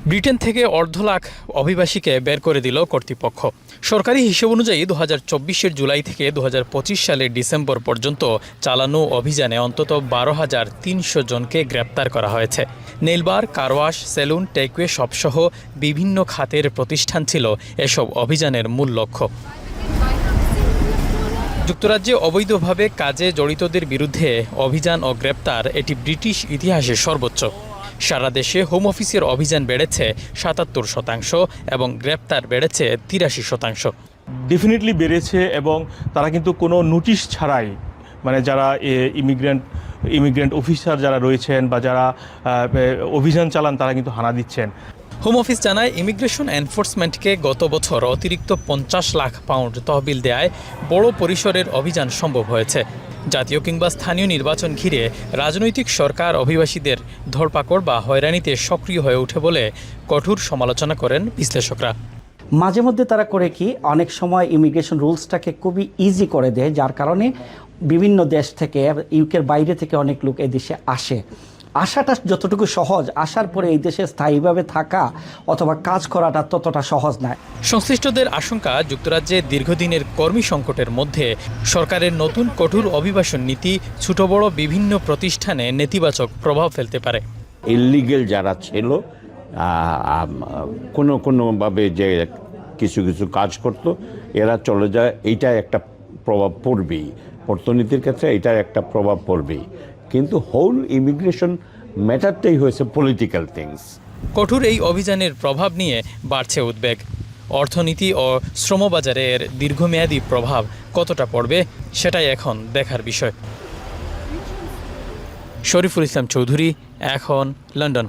Britain থেকে 1.5 লাখ অভিবাসীকে বের করে দিল কর্তৃপক্ষ। সরকারি হিসেব অনুযায়ী 2024 জুলাই থেকে 2025 সালের ডিসেম্বর পর্যন্ত চালানো অভিযানে অন্তত 12,300 জনকে গ্রেপ্তার করা হয়েছে। নেলবার, কারওয়াশ, সেলুন, টেকওয়ে শপসহ বিভিন্ন খাতের প্রতিষ্ঠান ছিল এসব অভিযানের মূল লক্ষ্য। যুক্তরাজ্যে অবৈধভাবে কাজে জড়িতদের বিরুদ্ধে অভিযান ও গ্রেপ্তার এটি ব্রিটিশ ইতিহাসে সর্বোচ্চ। সারা দেশে হোম অফিসের অভিযান বেড়েছে 77% এবং গ্রেপ্তার বেড়েছে 83%। ডেফিনেটলি বেড়েছে এবং তারা কিন্তু কোনো নোটিশ ছাড়াই, মানে যারা ইমিগ্রেন্ট অফিসার যারা রয়েছেন বা যারা অভিযান চালান তারা কিন্তু হানা দিচ্ছেন। হোম অফিস জানায়, ইমিগ্রেশন এনফোর্সমেন্টকে গত বছর অতিরিক্ত 50 লাখ পাউন্ড তহবিল দেয়ায় বড় পরিসরের অভিযান সম্ভব হয়েছে। জাতীয় কিংবা স্থানীয় নির্বাচন ঘিরে রাজনৈতিক সরকার অভিবাসীদের ধরপাকড় বা হয়রানিতে সক্রিয় হয়ে ওঠে বলে কঠোর সমালোচনা করেন বিশ্লেষকরা। মাঝে মধ্যে তারা করে কি, অনেক সময় ইমিগ্রেশন রুলসটাকে খুবই ইজি করে দেয়, যার কারণে বিভিন্ন দেশ থেকে, ইউকের বাইরে থেকে অনেক লোক এই দেশে আসে। আসাটা যতটুকু সহজ, আসার পরে এই দেশে স্থায়ীভাবে থাকা অথবা কাজ করাটা ততটা সহজ নয়। সংশ্লিষ্টদের আশঙ্কা, যুক্তরাজ্যে দীর্ঘদিনের কর্মী সংকটের মধ্যে সরকারের নতুন কঠোর অভিবাসন নীতি ছোট বড় বিভিন্ন প্রতিষ্ঠানে নেতিবাচক প্রভাব ফেলতে পারে। ইলিগেল যারা ছিল কোনোভাবে যে কিছু কাজ করতো, এরা চলে যায়, এইটা একটা প্রভাব পড়বেই। অর্থনীতির ক্ষেত্রে এটা একটা প্রভাব পড়বেই, কিন্তু হোল ইমিগ্রেশন ম্যাটারটাই হয়েছে পলিটিক্যাল থিংস। কঠোর এই অভিযানের প্রভাব নিয়ে বাড়ছে উদ্বেগ। অর্থনীতি ও শ্রমবাজারে এর দীর্ঘমেয়াদী প্রভাব কতটা পড়বে সেটাই এখন দেখার বিষয়। শরীফুল ইসলাম চৌধুরী, এখন, লন্ডন।